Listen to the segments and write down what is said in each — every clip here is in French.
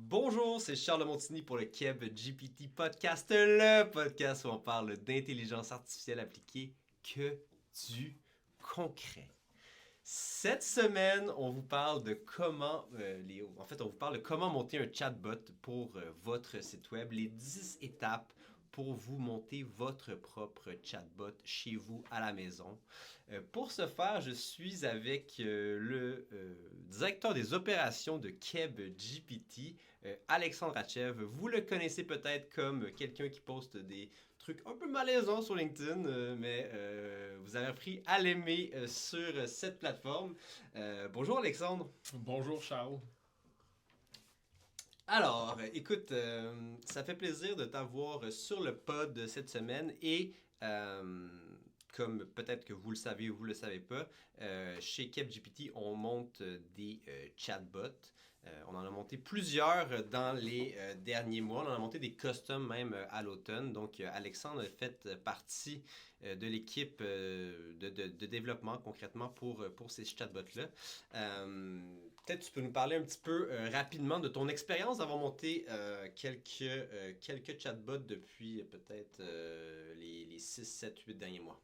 Bonjour, c'est Charles Montigny pour le Keb GPT Podcast, le podcast où on parle d'intelligence artificielle appliquée que du concret. Cette semaine, on vous parle de comment, on vous parle de comment monter un chatbot pour votre site web, les 10 étapes pour vous monter votre propre chatbot chez vous à la maison. Pour ce faire, je suis avec le directeur des opérations de Keb GPT, Alexandre Rachev. Vous le connaissez peut-être comme quelqu'un qui poste des trucs un peu malaisants sur LinkedIn, mais vous avez appris à l'aimer sur cette plateforme. Bonjour Alexandre. Bonjour Charles. Alors, écoute, ça fait plaisir de t'avoir sur le pod cette semaine et comme peut-être que vous le savez ou vous le savez pas, chez KebGPT, on monte des chatbots. On en a monté plusieurs dans les derniers mois. On en a monté des customs même à l'automne. Donc, Alexandre a fait partie de l'équipe de développement concrètement pour ces chatbots-là. Peut-être tu peux nous parler un petit peu rapidement de ton expérience d'avoir monté quelques chatbots depuis peut-être les 6, 7, 8 derniers mois.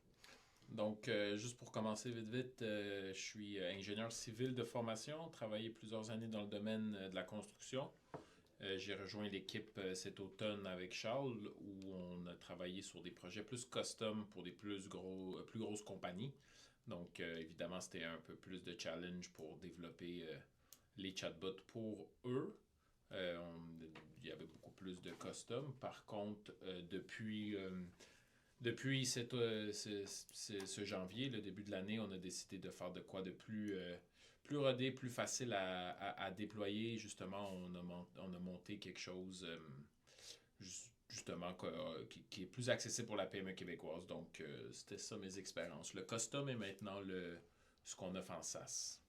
Donc, juste pour commencer vite, je suis ingénieur civil de formation, travaillé plusieurs années dans le domaine de la construction. J'ai rejoint l'équipe cet automne avec Charles où on a travaillé sur des projets plus custom pour des plus grosses compagnies. Donc, évidemment, c'était un peu plus de challenge pour développer les chatbots pour eux. Il y avait beaucoup plus de custom. Par contre, depuis ce janvier, le début de l'année, on a décidé de faire de quoi de plus rodé, plus facile à déployer. Justement, on a monté quelque chose justement qui est plus accessible pour la PME québécoise. Donc, c'était ça mes expériences. Le custom est maintenant ce qu'on offre en SaaS.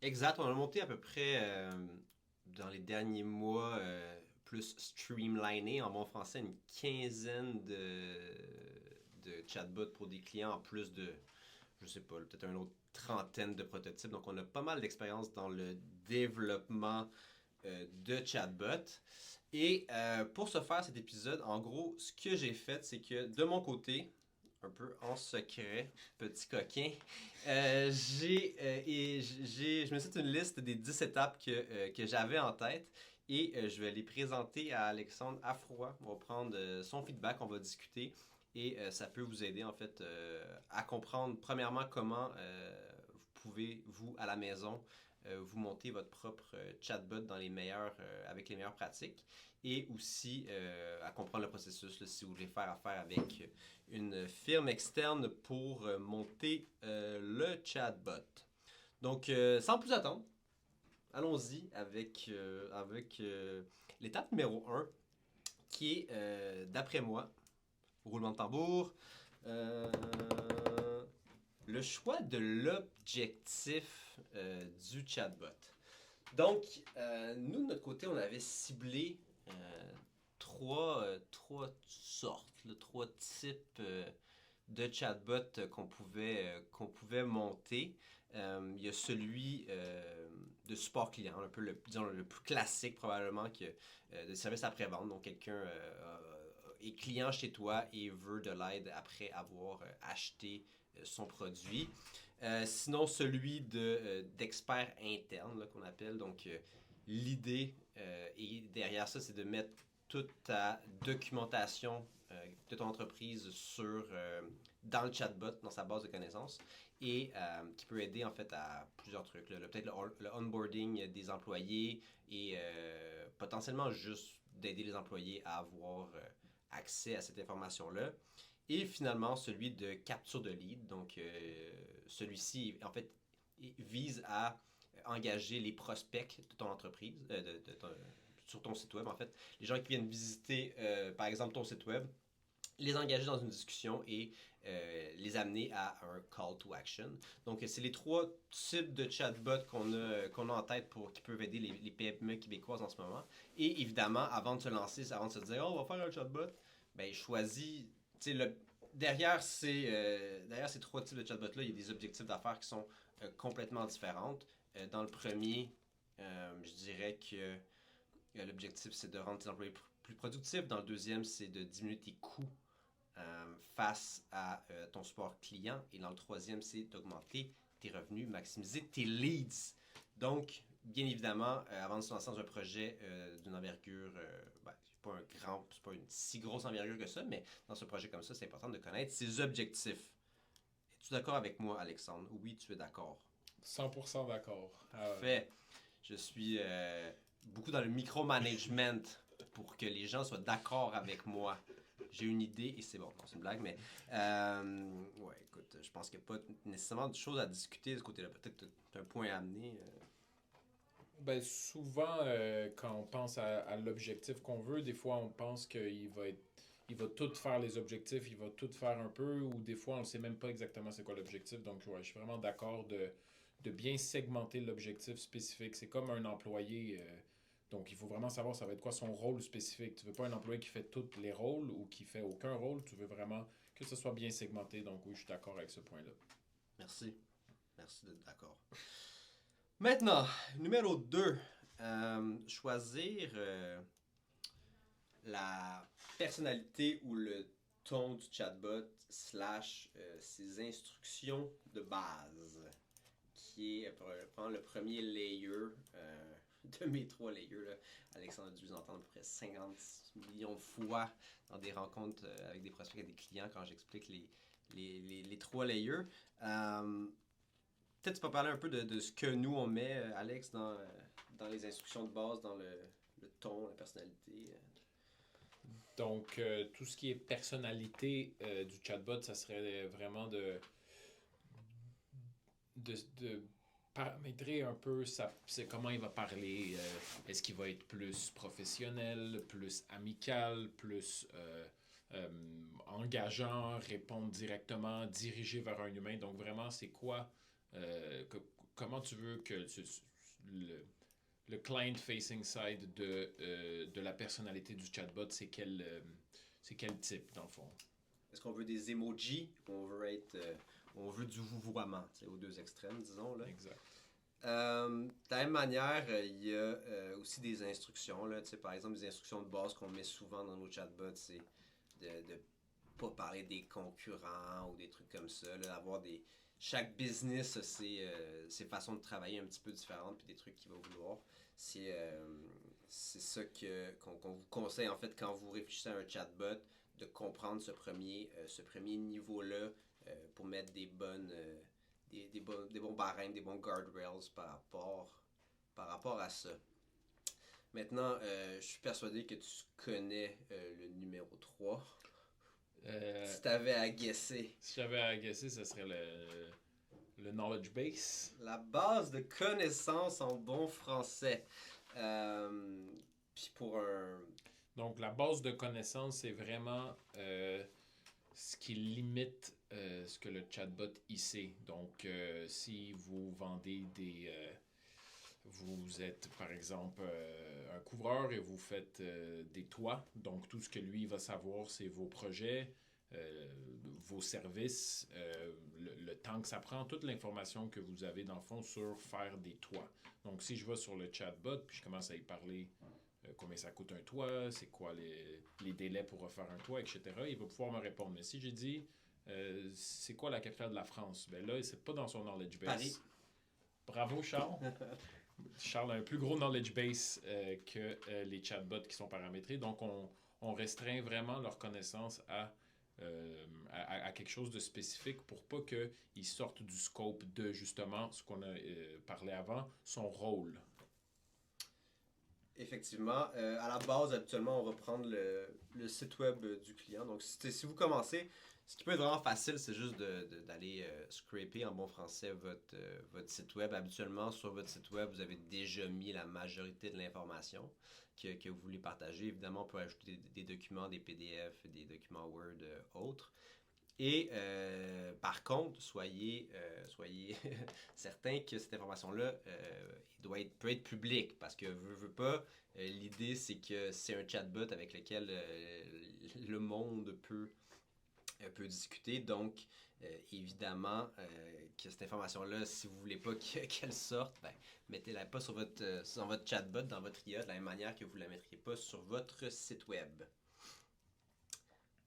Exact, on a monté à peu près dans les derniers mois plus streamliné en bon français une quinzaine de chatbots pour des clients en plus de, je sais pas, peut-être une autre trentaine de prototypes. Donc on a pas mal d'expérience dans le développement de chatbots. Et pour se faire cet épisode, en gros, ce que j'ai fait, c'est que de mon côté, un peu en secret, petit coquin, je me suis fait une liste des 10 étapes que j'avais en tête et je vais les présenter à Alexandre à froid. On va prendre son feedback, on va discuter et ça peut vous aider en fait à comprendre premièrement comment vous pouvez, vous, à la maison, vous monter votre propre chatbot avec les meilleures pratiques et aussi à comprendre le processus là, si vous voulez faire affaire avec une firme externe pour monter le chatbot. Donc, sans plus attendre, allons-y avec l'étape numéro 1 qui est, d'après moi, roulement de tambour, le choix de l'objectif du chatbot. Donc, nous, de notre côté, on avait ciblé trois sortes, trois types de chatbots qu'on pouvait monter. Il y a celui de support client, un peu disons, le plus classique probablement de service après-vente. Donc, quelqu'un est client chez toi et veut de l'aide après avoir acheté son produit. Sinon, celui d'expert interne là, qu'on appelle. Donc, l'idée et derrière ça, c'est de mettre toute ta documentation de ton entreprise dans le chatbot, dans sa base de connaissances, et qui peut aider en fait à plusieurs trucs. Là. Peut-être le onboarding des employés et potentiellement juste d'aider les employés à avoir accès à cette information-là. Et finalement, celui de capture de lead. Donc, celui-ci, en fait, vise à engager les prospects de ton entreprise, sur ton site web, en fait. Les gens qui viennent visiter, par exemple, ton site web, les engager dans une discussion et les amener à un call to action. Donc, c'est les trois types de chatbots qu'on a en tête qui peuvent aider les PME québécoises en ce moment. Et évidemment, avant de se lancer, avant de se dire « Oh, on va faire un chatbot », ben choisis, derrière ces trois types de chatbots-là, il y a des objectifs d'affaires qui sont complètement différentes. Dans le premier, je dirais que l'objectif, c'est de rendre tes employés plus productifs. Dans le deuxième, c'est de diminuer tes coûts face à ton support client. Et dans le troisième, c'est d'augmenter tes revenus, maximiser tes leads. Donc, bien évidemment, avant de se lancer dans un projet d'une envergure, c'est pas une si grosse envergure que ça, mais dans ce projet comme ça, c'est important de connaître ses objectifs. Es-tu d'accord avec moi, Alexandre? Oui, tu es d'accord. 100% d'accord. Parfait. Je suis beaucoup dans le micromanagement pour que les gens soient d'accord avec moi. J'ai une idée et c'est bon. Non, c'est une blague, mais ouais, écoute, je pense qu'il n'y a pas nécessairement de choses à discuter de ce côté-là. Peut-être que tu as un point à amener. Ben, souvent, quand on pense à l'objectif qu'on veut, des fois, on pense il va tout faire les objectifs, il va tout faire un peu, ou des fois, on ne sait même pas exactement c'est quoi l'objectif. Donc, ouais, je suis vraiment d'accord de bien segmenter l'objectif spécifique. C'est comme un employé. Donc, il faut vraiment savoir ça va être quoi son rôle spécifique. Tu veux pas un employé qui fait tous les rôles ou qui fait aucun rôle. Tu veux vraiment que ce soit bien segmenté. Donc, oui, je suis d'accord avec ce point-là. Merci. Merci d'être d'accord. Maintenant, numéro 2. Choisir la personnalité ou le ton du chatbot slash ses instructions de base, qui est prendre le premier layer de mes 3 layers. Là. Alexandre a dû vous entendre à peu près 50 millions de fois dans des rencontres avec des prospects et des clients quand j'explique les 3 layers. Peut-être tu peux parler un peu de ce que nous on met, Alex, dans les instructions de base, dans le ton, la personnalité. Donc, tout ce qui est personnalité du chatbot, ça serait vraiment de paramétrer un peu c'est comment il va parler. Est-ce qu'il va être plus professionnel, plus amical, plus engageant, répondre directement, dirigé vers un humain. Donc, vraiment, c'est quoi, comment tu veux que le client-facing side de la personnalité du chatbot, c'est quel type, dans le fond? Est-ce qu'on veut des emojis ou on veut du vouvoiement, aux deux extrêmes, disons. Là. Exact. De la même manière, il y a aussi des instructions. Là, par exemple, des instructions de base qu'on met souvent dans nos chatbots, c'est de ne pas parler des concurrents ou des trucs comme ça. Là, d'avoir chaque business a ses façons de travailler un petit peu différentes puis des trucs qu'il va vouloir. C'est ça qu'on vous conseille en fait quand vous réfléchissez à un chatbot, de comprendre ce premier niveau-là pour mettre des bons barèmes, des bons guardrails par rapport à ça. Maintenant, je suis persuadé que tu connais le numéro 3. Si tu avais à guesser. Si j'avais à guesser, ce serait le knowledge base. La base de connaissances en bon français. Puis pour un... Donc, la base de connaissances, c'est vraiment ce qui limite ce que le chatbot y sait. Donc, si vous vendez vous êtes, par exemple, un couvreur et vous faites des toits. Donc, tout ce que lui va savoir, c'est vos projets, vos services, le temps que ça prend, toute l'information que vous avez, dans le fond, sur faire des toits. Donc, si je vais sur le chatbot, puis je commence à y parler combien ça coûte un toit, c'est quoi les délais pour refaire un toit, etc., il va pouvoir me répondre. Mais si j'ai dit, c'est quoi la capitale de la France? Ben là, c'est pas dans son knowledge base. Paris. Bravo, Charles. Charles a un plus gros knowledge base que les chatbots qui sont paramétrés. Donc, on restreint vraiment leur connaissance à quelque chose de spécifique pour pas qu'ils sortent du scope de, justement, ce qu'on a parlé avant, son rôle. Effectivement. À la base, habituellement, on va prendre le site web du client. Donc, si vous commencez, ce qui peut être vraiment facile, c'est juste d'aller scraper en bon français votre site web. Habituellement, sur votre site web, vous avez déjà mis la majorité de l'information que vous voulez partager. Évidemment, on peut ajouter des documents, des PDF, des documents Word, autres. Et par contre, soyez certain que cette information-là peut être publique, parce que veut pas, l'idée c'est que c'est un chatbot avec lequel le monde peut discuter. Donc, Évidemment, que cette information-là, si vous ne voulez pas qu'elle sorte, ben, mettez-la pas sur votre chatbot, dans votre IA, de la même manière que vous ne la mettriez pas sur votre site web.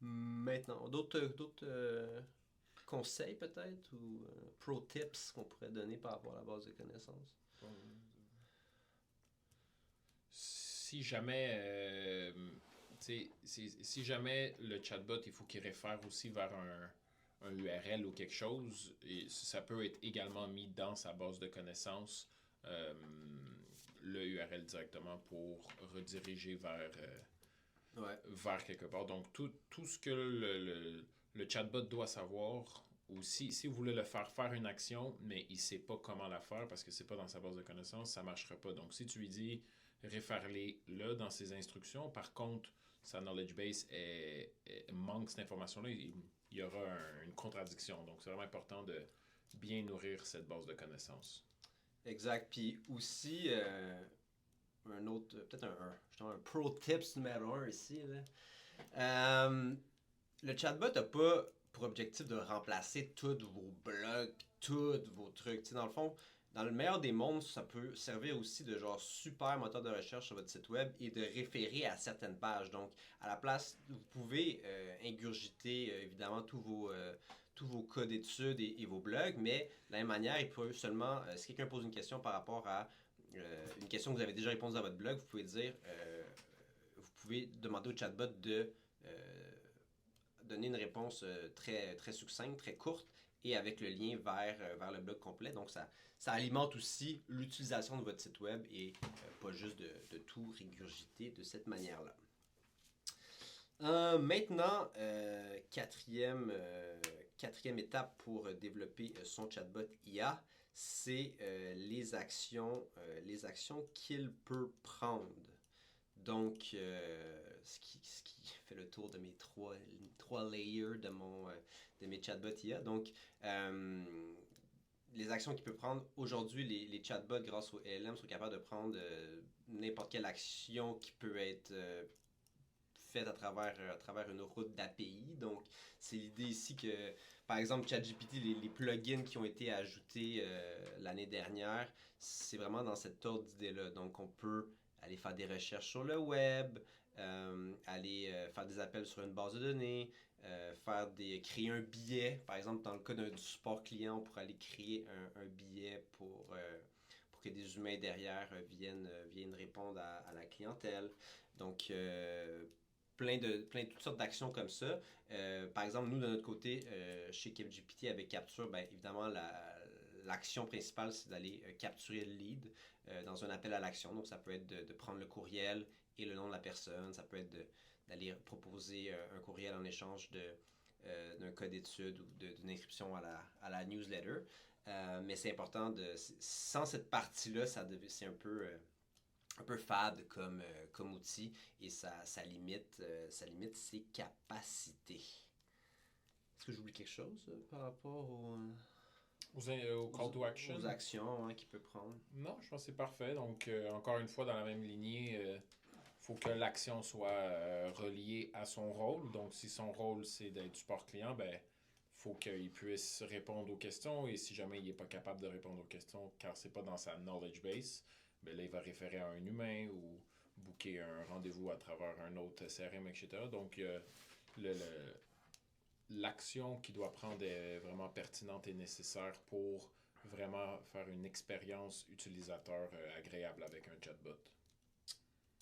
Maintenant, d'autres conseils peut-être ou pro tips qu'on pourrait donner par rapport à la base de connaissances? Si jamais, si jamais le chatbot, il faut qu'il réfère aussi vers un URL ou quelque chose, et ça peut être également mis dans sa base de connaissances, le URL directement pour rediriger vers quelque part. Donc, tout ce que le chatbot doit savoir, ou si vous voulez le faire une action, mais il ne sait pas comment la faire parce que c'est pas dans sa base de connaissances, ça ne marchera pas. Donc, si tu lui dis réfère-les là dans ses instructions, par contre, sa knowledge base manque cette information-là, il y aura une contradiction. Donc, c'est vraiment important de bien nourrir cette base de connaissances. Exact. Puis aussi, un autre, peut-être un pro tips numéro 1 ici. Là. Le chatbot n'a pas pour objectif de remplacer tous vos blogs, tous vos trucs. T'sais, dans le fond, dans le meilleur des mondes, ça peut servir aussi de genre super moteur de recherche sur votre site web et de référer à certaines pages. Donc, à la place, vous pouvez ingurgiter évidemment tous vos cas d'études et vos blogs, mais de la même manière, il peut seulement, si quelqu'un pose une question par rapport à une question que vous avez déjà répondu dans votre blog, vous pouvez dire, vous pouvez demander au chatbot de donner une réponse très, très succincte, très courte, et avec le lien vers le blog complet. Donc, ça alimente aussi l'utilisation de votre site web et pas juste de tout régurgiter de cette manière-là. Maintenant, quatrième étape pour développer son chatbot IA, c'est les actions qu'il peut prendre. Donc, ce qui fait le tour de mes trois layers de mes chatbots IA. Donc, les actions qu'il peut prendre, aujourd'hui, les chatbots, grâce au LLM, sont capables de prendre n'importe quelle action qui peut être faite à travers une route d'API. Donc, c'est l'idée ici que, par exemple, ChatGPT, les plugins qui ont été ajoutés l'année dernière, c'est vraiment dans cette ordre d'idée-là. Donc, on peut aller faire des recherches sur le web, aller faire des appels sur une base de données, créer un billet. Par exemple, dans le cas du support client, on pourrait aller créer un billet pour que des humains derrière viennent répondre à la clientèle. Donc, plein de toutes sortes d'actions comme ça. Par exemple, nous, de notre côté, chez CapGPT avec Capture, bien évidemment, l'action principale, c'est d'aller capturer le lead dans un appel à l'action. Donc, ça peut être de prendre le courriel et le nom de la personne. Ça peut être d'aller proposer un courriel en échange d'un cas d'étude ou d'une inscription à la newsletter. Mais c'est important sans cette partie-là, c'est un peu fade comme outil et ça limite ses capacités. Est-ce que j'oublie quelque chose par rapport aux call to action? Aux actions qu'il peut prendre? Non, je pense que c'est parfait. Donc, encore une fois, dans la même lignée, faut que l'action soit reliée à son rôle. Donc, si son rôle, c'est d'être support client, ben faut qu'il puisse répondre aux questions. Et si jamais il n'est pas capable de répondre aux questions car c'est pas dans sa knowledge base, ben là, il va référer à un humain ou booker un rendez-vous à travers un autre CRM, etc. Donc, l'action qu'il doit prendre est vraiment pertinente et nécessaire pour vraiment faire une expérience utilisateur agréable avec un chatbot.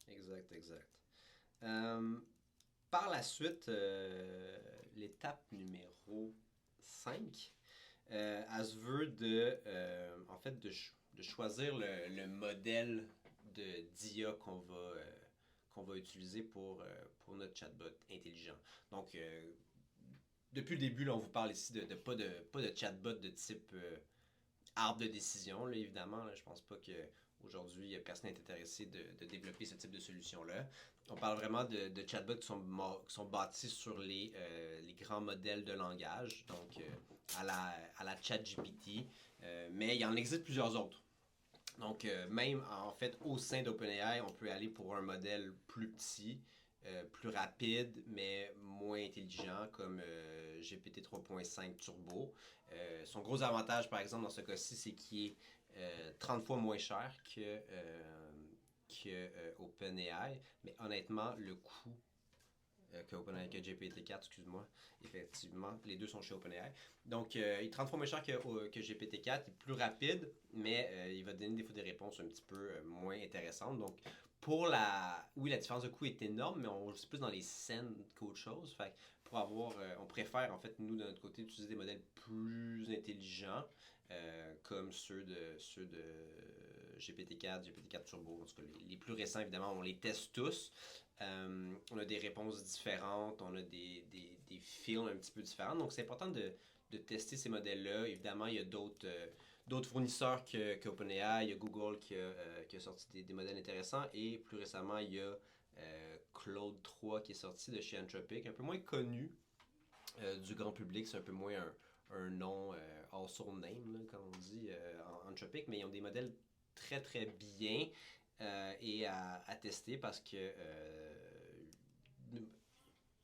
Exact. Par la suite, l'étape numéro 5, elle se veut de choisir le modèle d'IA qu'on va utiliser pour notre chatbot intelligent. Donc, depuis le début, là, on vous parle ici de pas de chatbot de type arbre de décision, là, évidemment. Là, je pense pas qu'aujourd'hui, personne n'est intéressé de développer ce type de solution-là. On parle vraiment de chatbots qui sont bâtis sur les grands modèles de langage, donc à la ChatGPT, mais il en existe plusieurs autres. Donc, même en fait, au sein d'OpenAI, on peut aller pour un modèle plus petit plus rapide, mais moins intelligent, comme GPT 3.5 Turbo. Son gros avantage, par exemple, dans ce cas-ci, c'est qu'il est 30 fois moins cher que OpenAI, mais honnêtement, le coût que GPT-4, excuse-moi, effectivement, les deux sont chez OpenAI. Donc, il est 30 fois moins cher que GPT-4, il est plus rapide, mais il va donner des fois des réponses un petit peu moins intéressantes. Donc, oui, la différence de coût est énorme, mais on est plus dans les scènes qu'autre chose. Fait pour avoir, on préfère, en fait, nous, de notre côté, utiliser des modèles plus intelligents, comme ceux de GPT-4, GPT-4 Turbo. En tout cas, les plus récents, évidemment, on les teste tous. On a des réponses différentes, on a des films un petit peu différents. Donc, c'est important de tester ces modèles-là. Évidemment, il y a d'autres fournisseurs qu'OpenAI. Il y a Google qui a sorti des modèles intéressants. Et plus récemment, il y a Claude 3 qui est sorti de chez Anthropic, un peu moins connu du grand public. C'est un peu moins un nom household name, là, comme on dit, en Anthropic. Mais ils ont des modèles très, très bien et à tester parce que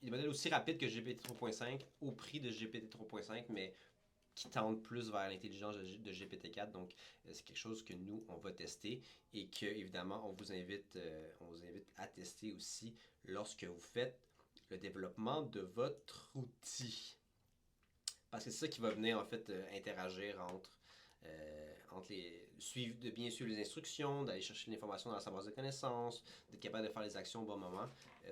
des modèles aussi rapides que GPT 3.5 au prix de GPT 3.5, mais qui tendent plus vers l'intelligence de GPT-4. Donc, c'est quelque chose que nous, on va tester et que, évidemment, on vous invite à tester aussi lorsque vous faites le développement de votre outil. Parce que c'est ça qui va venir, en fait, interagir de bien suivre les instructions, d'aller chercher l'information dans sa base de connaissances, d'être capable de faire les actions au bon moment.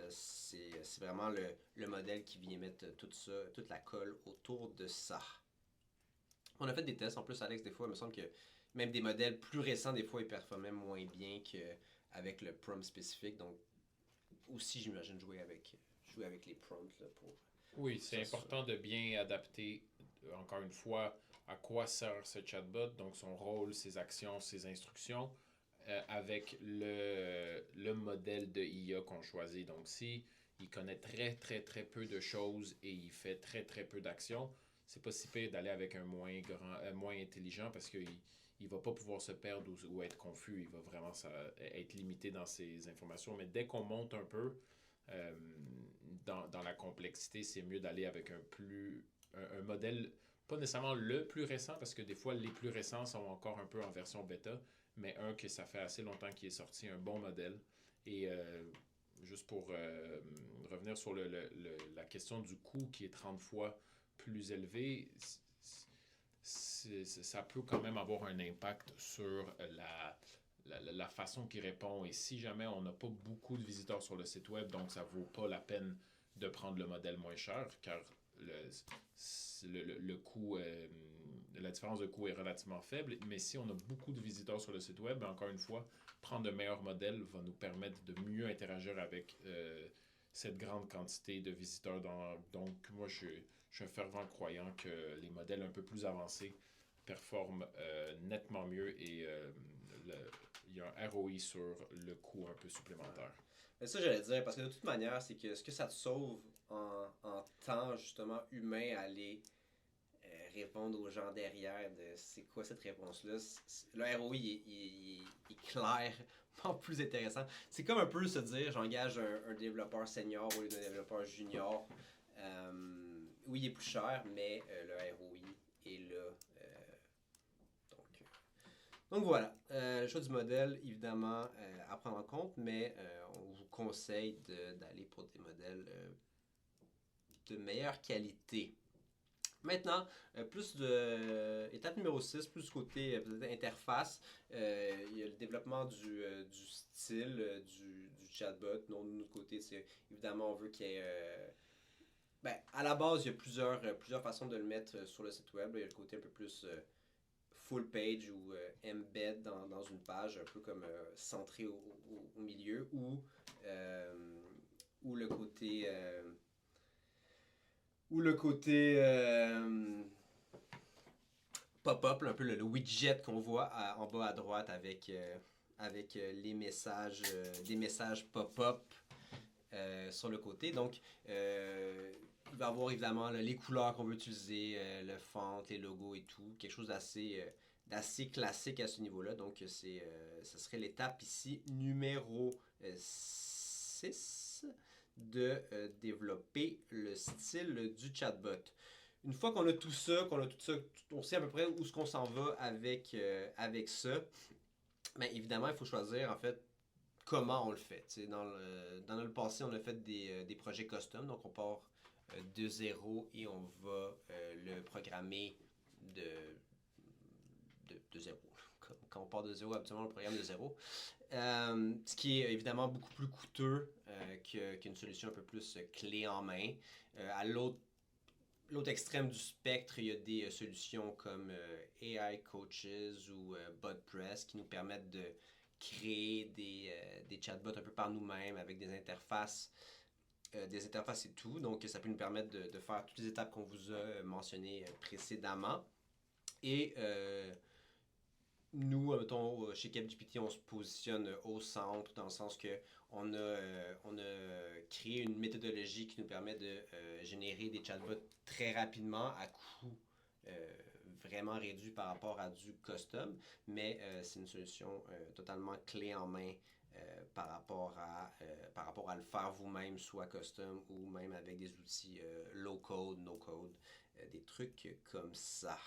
C'est vraiment le modèle qui vient mettre tout ça, toute la colle autour de ça. On a fait des tests en plus, Alex, des fois, il me semble que même des modèles plus récents, des fois, ils performaient moins bien qu'avec le prompt spécifique. Donc, aussi, j'imagine jouer avec les prompts là, pour. Oui, c'est important de bien adapter, encore une fois, à quoi sert ce chatbot, donc son rôle, ses actions, ses instructions, avec le modèle de IA qu'on choisit. Donc, si il connaît très, très, très peu de choses et il fait très, très peu d'actions, c'est pas si pire d'aller avec un moins intelligent parce qu'il ne va pas pouvoir se perdre ou être confus. Il va vraiment être limité dans ses informations. Mais dès qu'on monte un peu euh, dans la complexité, c'est mieux d'aller avec un modèle, pas nécessairement le plus récent, parce que des fois, les plus récents sont encore un peu en version bêta, mais un que ça fait assez longtemps qu'il est sorti, un bon modèle. Et juste pour revenir sur la question du coût qui est 30 fois plus élevé, ça peut quand même avoir un impact sur la façon qu'il répond. Et si jamais on n'a pas beaucoup de visiteurs sur le site web, donc ça vaut pas la peine de prendre le modèle moins cher, car le coût, la différence de coût est relativement faible. Mais si on a beaucoup de visiteurs sur le site web, encore une fois, prendre de meilleurs modèles va nous permettre de mieux interagir avec cette grande quantité de visiteurs. Donc, moi, je suis un fervent croyant que les modèles un peu plus avancés performent nettement mieux et il y a un ROI sur le coût un peu supplémentaire. Mais ça, j'allais dire, parce que de toute manière, c'est que ce que ça te sauve en temps, justement, humain, à aller répondre aux gens derrière de c'est quoi cette réponse-là. Le ROI est clair, pas plus intéressant. C'est comme un peu se dire j'engage un développeur senior au lieu d'un développeur junior. Oui, il est plus cher, mais le ROI est là. Donc voilà, le choix du modèle, évidemment, à prendre en compte, mais on vous conseille d'aller pour des modèles de meilleure qualité. Maintenant, étape numéro 6, plus du côté interface, il y a le développement du style du chatbot. Non, de notre côté, évidemment, on veut qu'il y ait... à la base, il y a plusieurs façons de le mettre sur le site web. Il y a le côté un peu plus full page ou embed dans une page, un peu comme centré au milieu, ou le côté... pop-up, un peu le widget qu'on voit en bas à droite avec les messages, des messages pop-up sur le côté. Donc, il va y avoir évidemment les couleurs qu'on veut utiliser, le font, les logos et tout. Quelque chose d'assez classique à ce niveau-là. Donc, ce serait l'étape ici numéro 6 de développer le style du chatbot. Une fois qu'on a tout ça, on sait à peu près où est-ce qu'on s'en va avec ça. Mais évidemment, il faut choisir en fait comment on le fait. Dans le passé, on a fait des projets custom, donc on part de zéro et on va le programmer de zéro. Quand on part de zéro, habituellement, on le programme de zéro. Ce qui est évidemment beaucoup plus coûteux qu'une solution un peu plus clé en main. À l'autre extrême du spectre, il y a des solutions comme AI Coaches ou BotPress qui nous permettent de créer des chatbots un peu par nous-mêmes avec des interfaces et tout. Donc, ça peut nous permettre de faire toutes les étapes qu'on vous a mentionnées précédemment. Et nous, mettons, chez CapGPT, on se positionne au centre dans le sens que on a créé une méthodologie qui nous permet de générer des chatbots très rapidement à coût vraiment réduit par rapport à du custom, mais c'est une solution totalement clé en main par rapport à le faire vous-même, soit custom ou même avec des outils low code, no code, des trucs comme ça.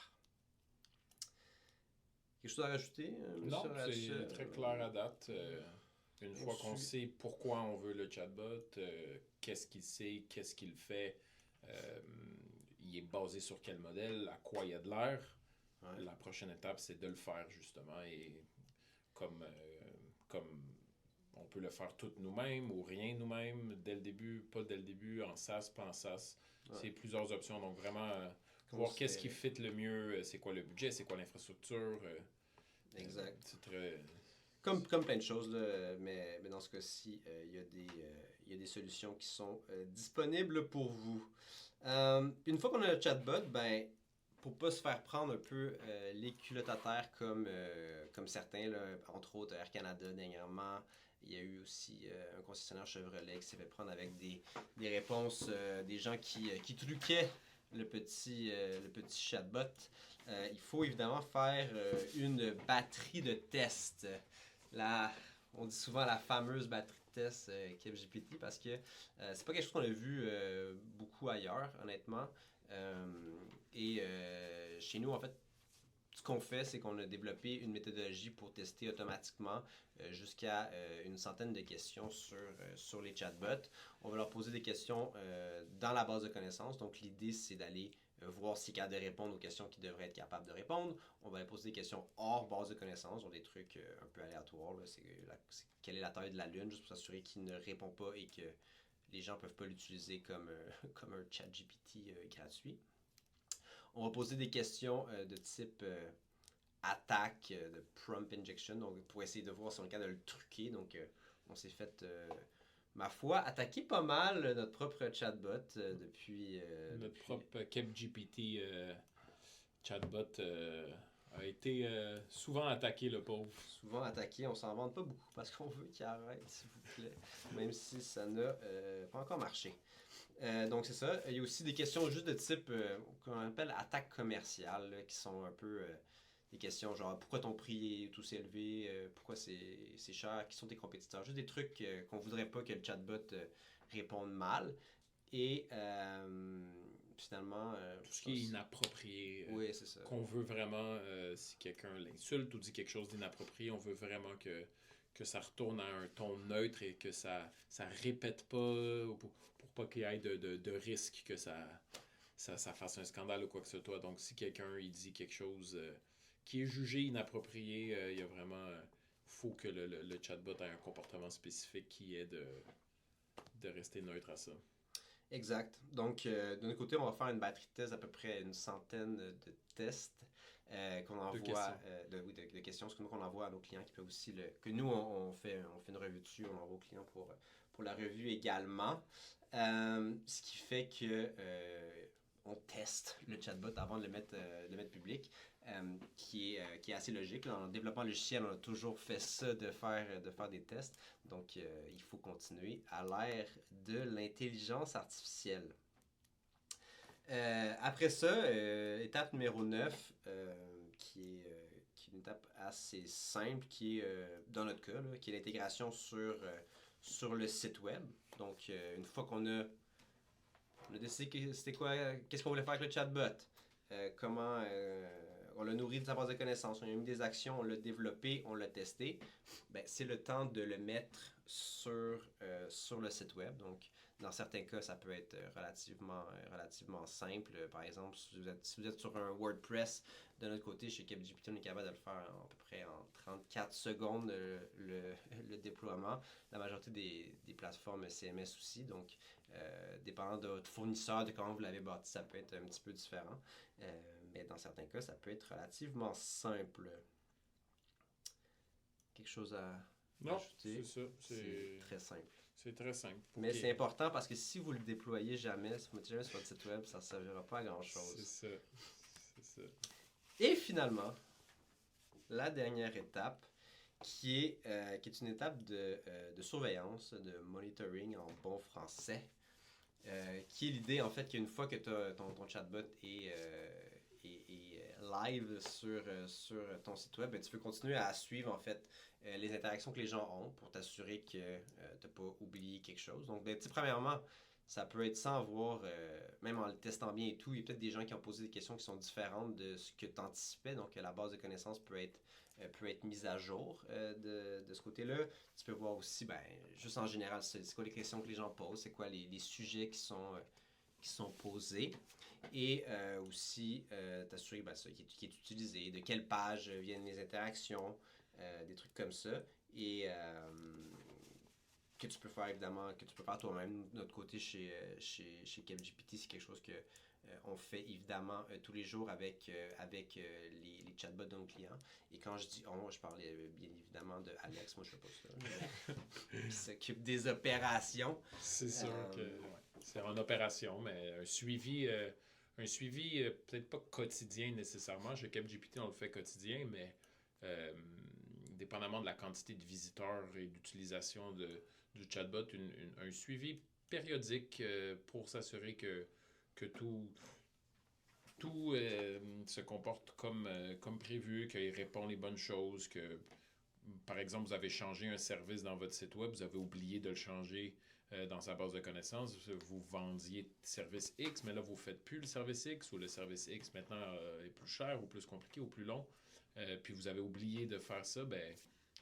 Quelque chose à rajouter, Non, c'est très clair à date. Une fois qu'on sait pourquoi on veut le chatbot, qu'est-ce qu'il sait, qu'est-ce qu'il fait, il est basé sur quel modèle, à quoi il a de l'air. Ouais. La prochaine étape, c'est de le faire justement. Et comme on peut le faire tout nous-mêmes ou rien nous-mêmes, dès le début, pas dès le début, en SaaS, pas en SaaS. Ouais. C'est plusieurs options. Donc vraiment, voir qu'est-ce qui fit le mieux, c'est quoi le budget, c'est quoi l'infrastructure. Exact. C'est très... Comme plein de choses, là, mais dans ce cas-ci, il y a des solutions qui sont disponibles pour vous. Une fois qu'on a le chatbot, ben, pour pas se faire prendre un peu les culottes à terre comme certains, là, entre autres Air Canada dernièrement, il y a eu aussi un concessionnaire Chevrolet qui s'est fait prendre avec des réponses des gens qui truquaient le petit chatbot. Il faut évidemment faire une batterie de tests. On dit souvent la fameuse batterie de tests CapGPT parce que c'est pas quelque chose qu'on a vu beaucoup ailleurs, honnêtement. Chez nous, en fait, ce qu'on fait, c'est qu'on a développé une méthodologie pour tester automatiquement jusqu'à une centaine de questions sur les chatbots. On va leur poser des questions dans la base de connaissances. Donc, l'idée, c'est d'aller voir s'ils sont capables de répondre aux questions qu'ils devraient être capables de répondre. On va leur poser des questions hors base de connaissances, donc des trucs un peu aléatoires. Là. C'est quelle est la taille de la Lune, juste pour s'assurer qu'il ne répond pas et que les gens ne peuvent pas l'utiliser comme un chat GPT gratuit. On va poser des questions de type attaque, de prompt injection, donc pour essayer de voir si on est capable de le truquer. Donc, on s'est fait, ma foi, attaquer pas mal notre propre chatbot depuis... notre propre CapGPT chatbot a été souvent attaqué, le pauvre. Souvent attaqué, on s'en vante pas beaucoup parce qu'on veut qu'il arrête, s'il vous plaît, même si ça n'a pas encore marché. Donc c'est ça. Il y a aussi des questions juste de type qu'on appelle attaque commerciale, là, qui sont un peu des questions genre pourquoi ton prix est aussi élevé, pourquoi c'est cher, qui sont tes compétiteurs. Juste des trucs qu'on voudrait pas que le chatbot réponde mal. Et finalement... tout ce qui est inapproprié. Oui, c'est ça. Qu'on veut vraiment, si quelqu'un l'insulte ou dit quelque chose d'inapproprié, on veut vraiment que ça retourne à un ton neutre et que ça répète pas pour pas qu'il y ait de risque que ça fasse un scandale ou quoi que ce soit. Donc, si quelqu'un il dit quelque chose qui est jugé inapproprié, il y a vraiment... faut que le chatbot ait un comportement spécifique qui est de rester neutre à ça. Exact. Donc, de notre côté, on va faire une batterie de tests d'à peu près une centaine de tests qu'on envoie, de questions, ce qu'on envoie à nos clients qui peuvent aussi que nous, on fait une revue dessus, on envoie aux clients pour la revue également. Ce qui fait que on teste le chatbot avant de le mettre public, qui est assez logique. Là, en développant le logiciel, on a toujours fait ça, de faire des tests. Donc, il faut continuer à l'ère de l'intelligence artificielle. Après ça, étape numéro 9, qui est une étape assez simple, qui est, dans notre cas, là, qui est l'intégration sur le site web. Donc, une fois qu'on a décidé c'était quoi, qu'est-ce qu'on voulait faire avec le chatbot, comment on l'a nourri de sa base de connaissances, on a mis des actions, on l'a développé, on l'a testé, ben, c'est le temps de le mettre sur le site web. Donc, dans certains cas, ça peut être relativement simple. Par exemple, si vous êtes sur un WordPress, de notre côté, chez CapGPT, on est capable de le faire à peu près en 34 secondes, le déploiement. La majorité des plateformes CMS aussi. Donc, dépendant de votre fournisseur, de comment vous l'avez bâti, ça peut être un petit peu différent. Mais dans certains cas, ça peut être relativement simple. Quelque chose à ajouter? C'est ça. C'est très simple. C'est très simple. Mais c'est important parce que si vous le déployez jamais, si vous ne mettez jamais sur votre site web, ça ne servira pas à grand-chose. C'est ça. Et finalement, la dernière étape, qui est une étape de surveillance, de monitoring en bon français, qui est l'idée, en fait, qu'une fois que ton chatbot est live sur ton site web, ben, tu peux continuer à suivre, en fait, les interactions que les gens ont pour t'assurer que tu n'as pas oublié quelque chose. Donc, ben, premièrement, ça peut être sans voir, même en le testant bien et tout, il y a peut-être des gens qui ont posé des questions qui sont différentes de ce que tu anticipais. Donc, la base de connaissances peut être mise à jour de ce côté-là. Tu peux voir aussi, ben, juste en général, c'est quoi les questions que les gens posent, c'est quoi les sujets qui sont posés. Et aussi, t'assurer ben, qui est utilisé, de quelle page viennent les interactions, des trucs comme ça. Et que tu peux faire évidemment, que tu peux faire toi-même. De notre côté, chez CapGPT, c'est quelque chose que on fait évidemment tous les jours avec les chatbots de nos clients. Et quand je dis on, je parlais bien évidemment de Alex, moi je ne fais pas ça. Il s'occupe des opérations. C'est sûr que c'est en opération, mais un suivi peut-être pas quotidien nécessairement. Chez CapGPT, on le fait quotidien, mais dépendamment de la quantité de visiteurs et d'utilisation du chatbot, un suivi périodique pour s'assurer que tout se comporte comme prévu, qu'il répond les bonnes choses, que par exemple vous avez changé un service dans votre site web, vous avez oublié de le changer dans sa base de connaissances, vous vendiez service X, mais là vous ne faites plus le service X, ou le service X maintenant est plus cher ou plus compliqué ou plus long, puis vous avez oublié de faire ça, ben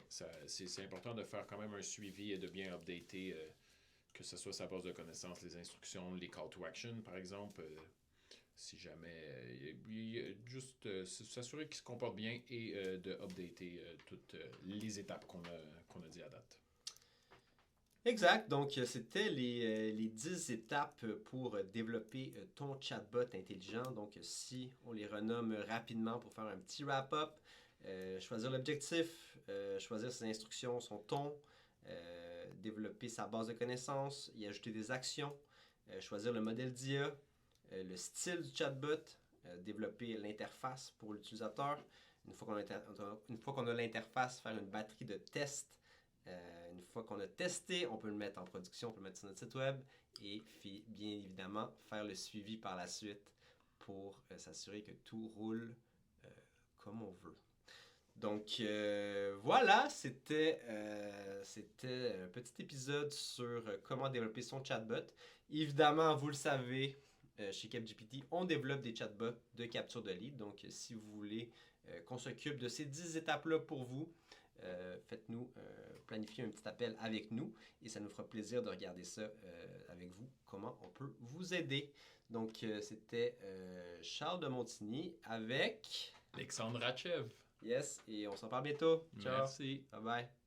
c'est important de faire quand même un suivi et de bien updater que ce soit sa base de connaissances, les instructions, les call to action par exemple, si jamais, juste s'assurer qu'il se comporte bien et de updater toutes les étapes qu'on a dit à date. Exact. Donc, c'était les 10 étapes pour développer ton chatbot intelligent. Donc, si on les renomme rapidement pour faire un petit wrap-up, choisir l'objectif, choisir ses instructions, son ton, développer sa base de connaissances, y ajouter des actions, choisir le modèle d'IA, le style du chatbot, développer l'interface pour l'utilisateur. Une fois qu'on a l'interface, faire une batterie de tests. Une fois qu'on a testé, on peut le mettre en production, on peut le mettre sur notre site web et bien évidemment faire le suivi par la suite pour s'assurer que tout roule comme on veut. Donc voilà, c'était un petit épisode sur comment développer son chatbot. Évidemment, vous le savez, chez CapGPT, on développe des chatbots de capture de lead. Donc si vous voulez qu'on s'occupe de ces 10 étapes-là pour vous, faites-nous planifier un petit appel avec nous et ça nous fera plaisir de regarder ça avec vous, comment on peut vous aider. Donc, c'était Charles de Montigny avec Alexandre Ratchev. Yes, et on s'en parle bientôt. Ciao. Merci. Bye bye.